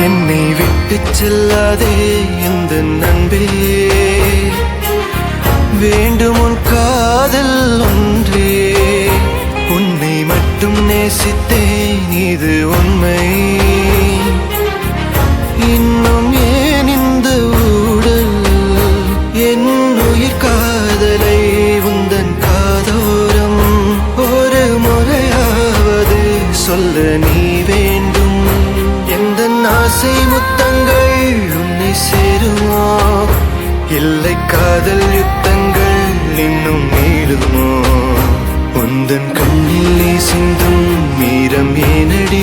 என்னை விட்டு செல்லாதே இந்த நண்பே, வேண்டும் உன் காதல் ஒன்றே. உன்னை மட்டும் நேசித்தேன், இது உண்மை. இன்னும் ஏன் இந்த ஊடல்? என் உயிர் காதலை உந்தன் காதோரம் ஒரு முறையாவது சொல்ல நீ வேண்டும். எந்த ஆசை முத்தங்கள் உன்னை சேருமோ, இல்லை காதல் யுத்தங்கள் இன்னும் நீளுமோ? உந்தன் கண்ணில் சிந்தும் மீரம் ஏனடி